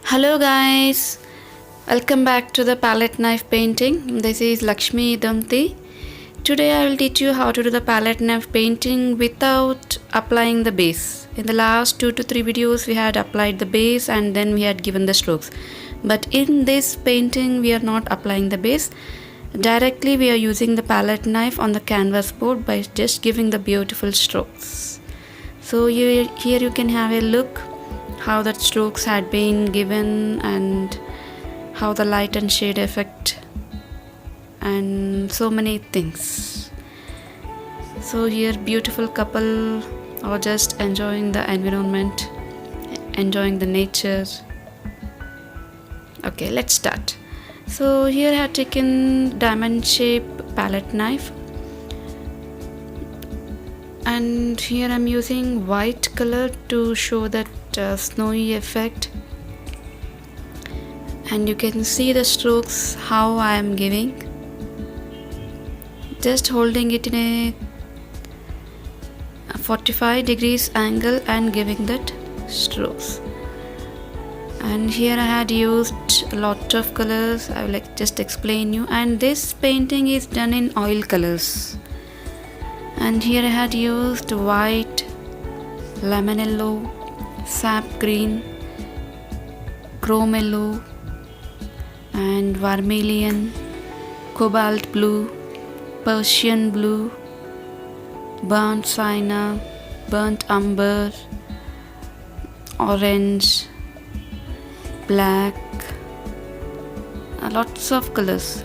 Hello guys, welcome back to the palette knife painting. This is Lakshmi Donthy. Today I will teach you how to do the palette knife painting without applying the base. In the last 2 to 3 videos we had applied the base and then we had given the strokes. But in this painting we are not applying the base. Directly we are using the palette knife on the canvas board by just giving the beautiful strokes. So here you can have a look how the strokes had been given and how the light and shade effect and so many things. So here beautiful couple are just enjoying the environment, enjoying the nature. Okay, let's start. So here I have taken diamond shape palette knife and here I'm using white color to show that snowy effect, and you can see the strokes how I am giving, just holding it in a 45 degrees angle and giving that strokes. And here I had used a lot of colors. I will just explain you, and this painting is done in oil colors. And here I had used white, lemon yellow, sap green, chrome yellow and vermilion, cobalt blue, Persian blue, burnt sienna, burnt umber, orange, black, lots of colors.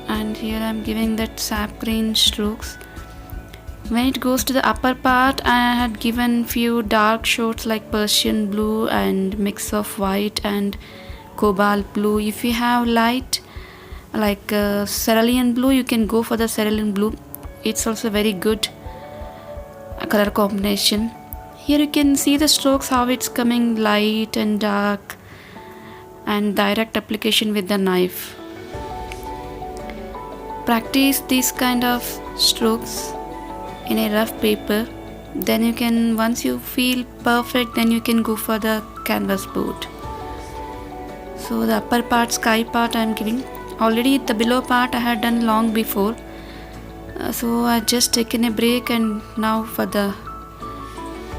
And here I am giving that sap green strokes. When it goes to the upper part, I had given few dark shades like Persian blue and mix of white and cobalt blue. If you have light like cerulean blue, you can go for the cerulean blue. It's also very good color combination. Here you can see the strokes how it's coming light and dark and direct application with the knife. Practice these kind of strokes in a rough paper, then you can, once you feel perfect, then you can go for the canvas board. So the upper part, sky part, I am giving. Already the below part I had done long before, so I just taken a break, and now for the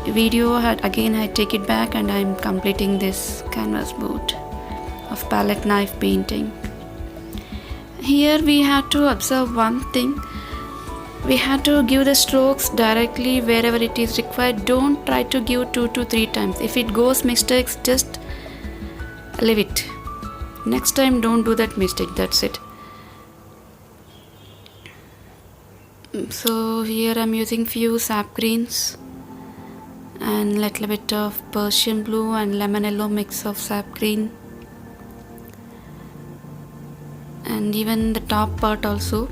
video I take it back and I am completing this canvas board of palette knife painting. Here we have to observe one thing. We have to give the strokes directly wherever it is required. Don't try to give 2 to 3 times. If it goes mistakes, just leave it. Next time don't do that mistake. That's it. So here I'm using few sap greens and little bit of Persian blue and lemon yellow mix of sap green, and even the top part also.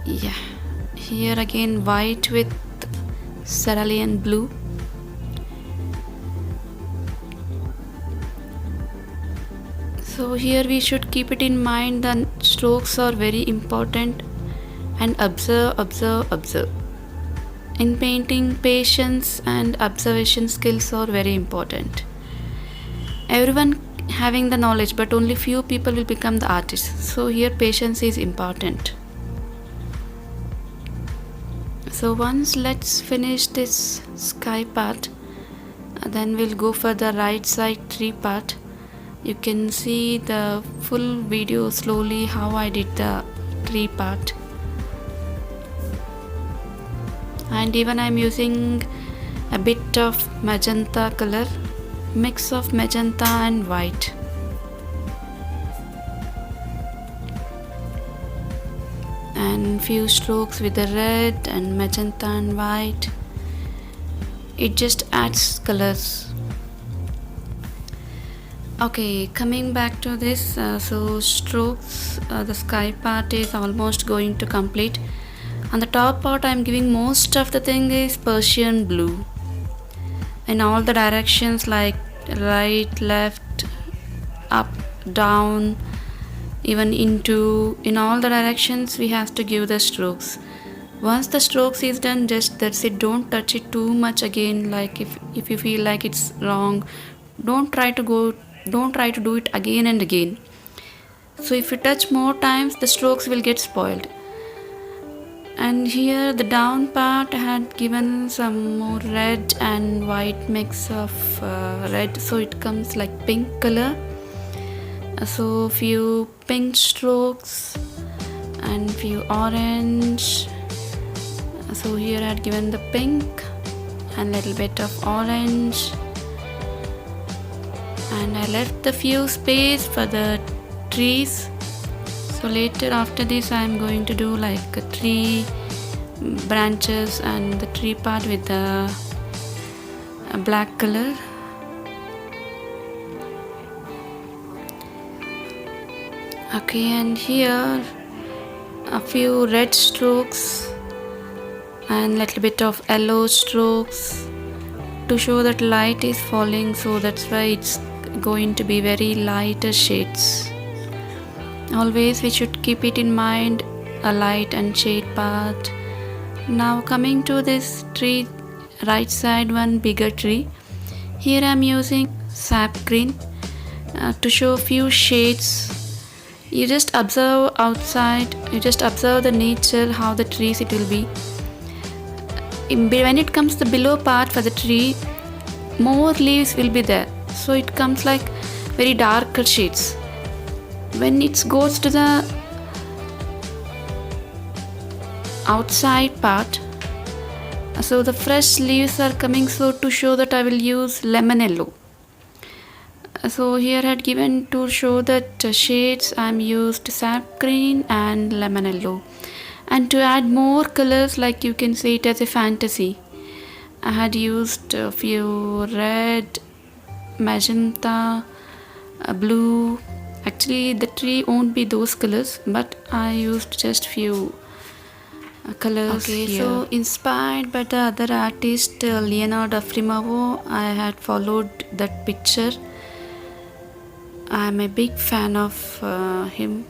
Yeah, here again white with cerulean blue. So here we should keep it in mind that strokes are very important, and observe. In painting, patience and observation skills are very important. Everyone having the knowledge, but only few people will become the artists. So here patience is important. So once let's finish this sky part, then we'll go for the right side tree part. You can see the full video slowly how I did the tree part. And even I'm using a bit of magenta color, mix of magenta and white. And few strokes with the red and magenta and white. It just adds colors. Okay, coming back to this, so strokes, the sky part is almost going to complete. On the top part I am giving most of the thing is Persian blue in all the directions, like right, left, up, down, even in all the directions we have to give the strokes. Once the strokes is done, just that's it. Don't touch it too much again. Like if you feel like it's wrong, don't try to do it again and again. So if you touch more times, the strokes will get spoiled. And here the down part I had given some more red and white mix of red, so it comes like pink color. So few pink strokes and few orange. So here I had given the pink and little bit of orange, and I left the few space for the trees. So later after this I am going to do like a tree branches and the tree part with the black color. Okay, and here a few red strokes and little bit of yellow strokes to show that light is falling, so that's why it's going to be very lighter shades. Always we should keep it in mind, a light and shade part. Now coming to this tree, right side one bigger tree. Here I am using sap green to show few shades. You just observe outside, you just observe the nature, how the trees it will be. When it comes to the below part for the tree, more leaves will be there, so it comes like very darker shades. When it goes to the outside part, so the fresh leaves are coming, so to show that I will use lemon yellow. So here I had given to show that shades I am used sap green and lemon yellow. And to add more colors, like you can say it as a fantasy, I had used a few red, magenta, blue. Actually the tree won't be those colors, but I used just few colors. Okay, here. So inspired by the other artist Leonardo Frimavo, I had followed that picture. I am a big fan of him.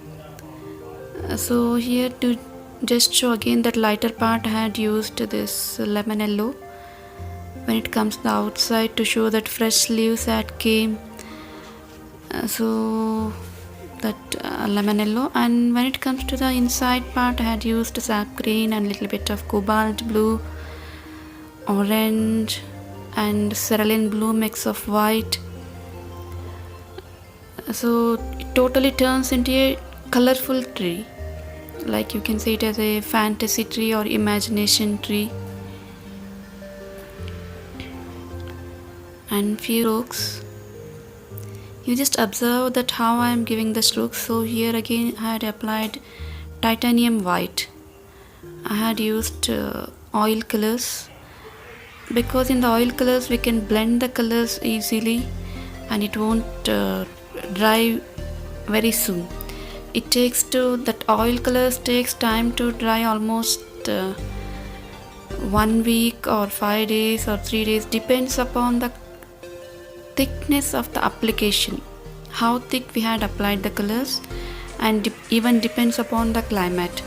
So here to just show again that lighter part, I had used this lemon yellow when it comes to the outside to show that fresh leaves had came. So that lemon yellow, and when it comes to the inside part, I had used sap green and little bit of cobalt blue, orange and cerulean blue mix of white. So it totally turns into a colorful tree, like you can say it as a fantasy tree or imagination tree. And few strokes, you just observe that how I am giving the strokes. So here again I had applied titanium white. I had used oil colors, because in the oil colors we can blend the colors easily and it won't dry very soon. It takes that oil colors takes time to dry, almost 1 week or 5 days or 3 days, depends upon the thickness of the application, how thick we had applied the colors, and even depends upon the climate.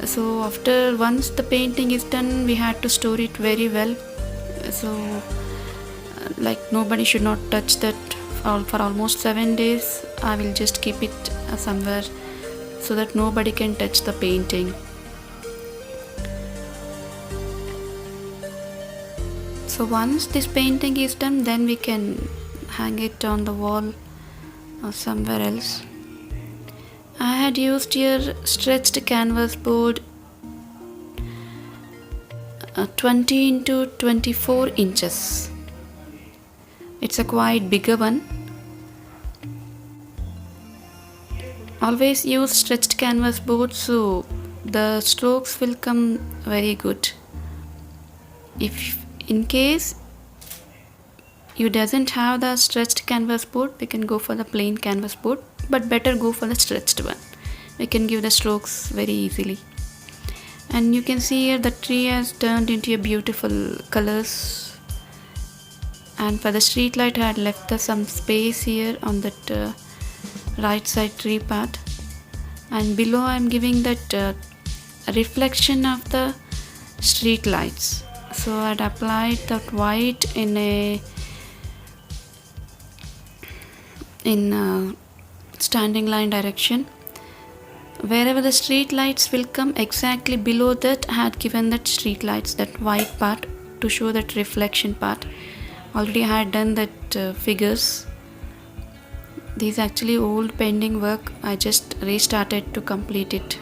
So after once the painting is done, we had to store it very well. So like nobody should not touch that for almost 7 days. I will just keep it somewhere so that nobody can touch the painting. So once this painting is done, then we can hang it on the wall or somewhere else. I had used here stretched canvas board 20 into 24 inches. It's a quite bigger one. Always use stretched canvas board, so the strokes will come very good. If in case you doesn't have the stretched canvas board, we can go for the plain canvas board, but better go for the stretched one. We can give the strokes very easily. And you can see here the tree has turned into a beautiful colors. And for the street light, I had left some space here on that right side tree part. And below I am giving that reflection of the street lights. So I'd applied that white in a standing line direction. Wherever the street lights will come, exactly below that I had given that street lights, that white part, to show that reflection part. Already I had done that figures. These actually old painting work. I just restarted to complete it.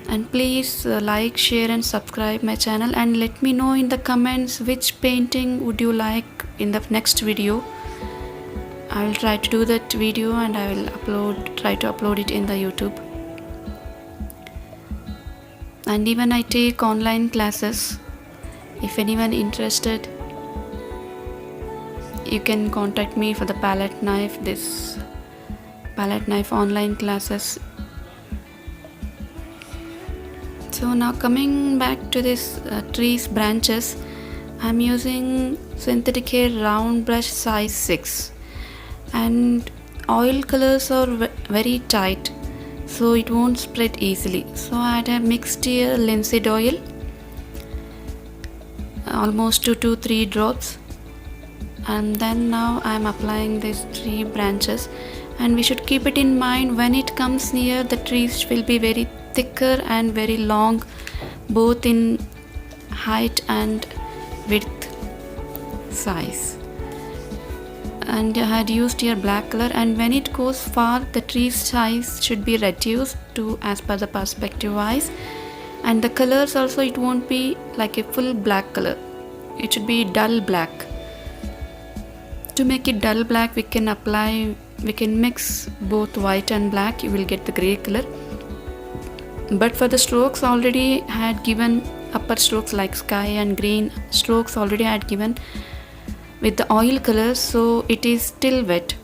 And please like, share and subscribe my channel, and let me know in the comments which painting would you like in the next video. I will try to do that video and I will try to upload it in the YouTube. And even I take online classes. If anyone interested, you can contact me for the palette knife, this palette knife online classes. So now coming back to this trees branches, I'm using synthetic hair round brush size 6, and oil colors are very tight, so it won't spread easily. So I had mixed here linseed oil, almost 2 to 3 drops, and then now I'm applying these tree branches. And we should keep it in mind, when it comes near, the trees will be very thicker and very long, both in height and width size. And I had used here black color, and when it goes far, the tree's size should be reduced to as per the perspective wise. And the colors also, it won't be like a full black color, it should be dull black. To make it dull black, we can mix both white and black, you will get the grey color. But for the strokes, already had given upper strokes like sky and green strokes, already I had given with the oil colors, so it is still wet.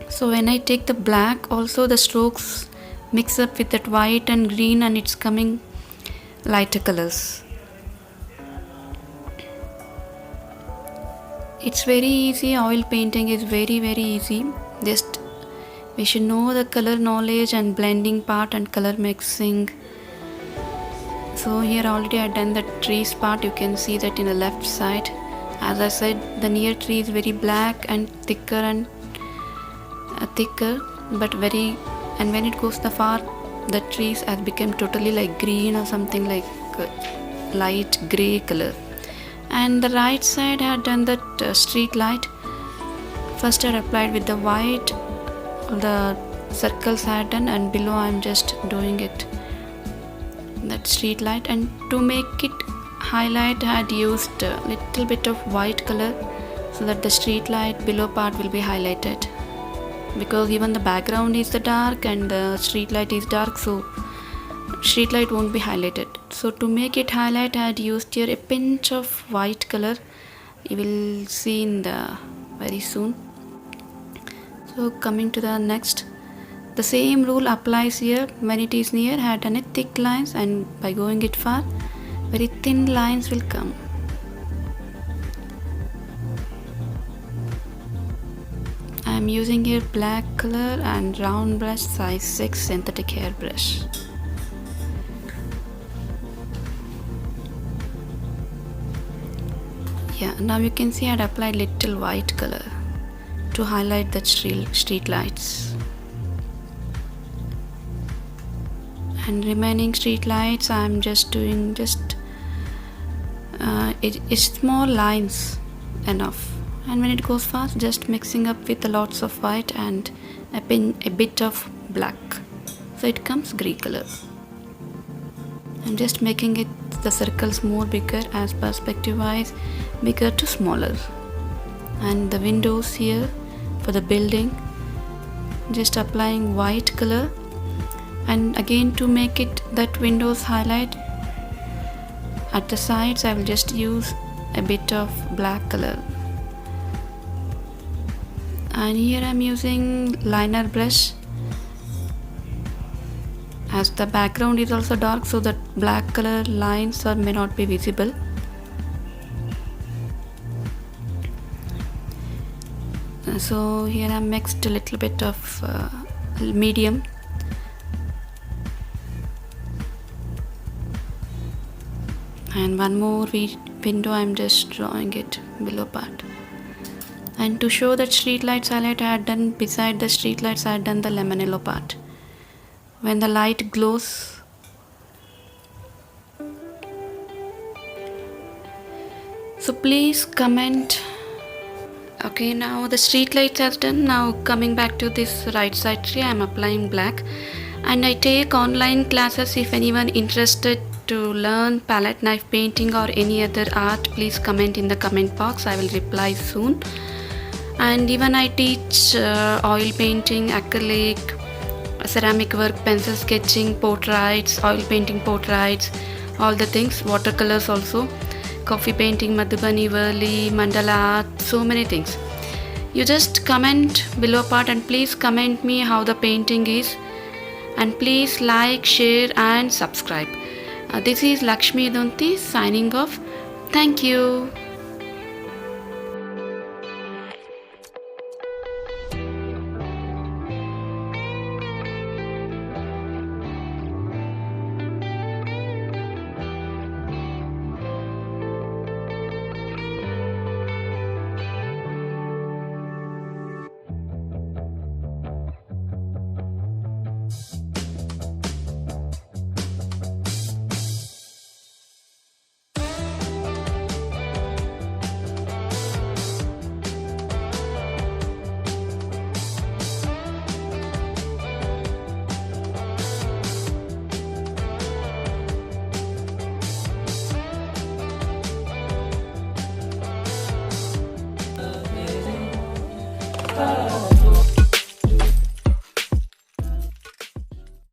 So when I take the black, also the strokes mix up with that white and green, and it's coming lighter colors. It's very easy. Oil painting is very easy. Just we should know the color knowledge and blending part and color mixing. So here already I done the trees part. You can see that in the left side. As I said, the near tree is very black and thicker, but very, and when it goes the far, the trees has become totally like green or something like light grey color. And the right side I had done that street light. First I applied with the white, the circles I had done, and below I am just doing it, that street light. And to make it highlight, I had used a little bit of white color, so that the street light below part will be highlighted, because even the background is the dark and the street light is dark, so street light won't be highlighted. So to make it highlight, I had used here a pinch of white color. You will see in the very soon. So coming to the next, the same rule applies here. When it is near, I had done it thick lines, and by going it far, very thin lines will come. I am using here black color and round brush size 6 synthetic hair brush. Yeah, now you can see I had applied little white color to highlight the street lights. And remaining street lights, I am just doing it's small lines enough. And when it goes fast, just mixing up with lots of white and a bit of black, so it comes grey color. I'm just making it the circles more bigger as perspective wise, bigger to smaller. And the windows here for the building, just applying white color. And again, to make it that windows highlight, at the sides I will just use a bit of black color. And here I am using liner brush, as the background is also dark, so that black color lines may not be visible. So here I mixed a little bit of medium and one more window I'm just drawing it below part. And to show that street lights highlight, I had done beside the street lights, I had done the lemon yellow part. When the light glows, so please comment. Okay, now the street lights are done. Now coming back to this right side tree, I'm applying black, and I take online classes. If anyone interested to learn palette knife painting or any other art, please comment in the comment box. I will reply soon. And even I teach oil painting, acrylic, ceramic work, pencil sketching, portraits, oil painting portraits, all the things, watercolors also, coffee painting, madhubani, Varli, mandala art, so many things. You just comment below part, and please comment me how the painting is, and please like, share and subscribe. This is Lakshmi Donthy signing off. Thank you.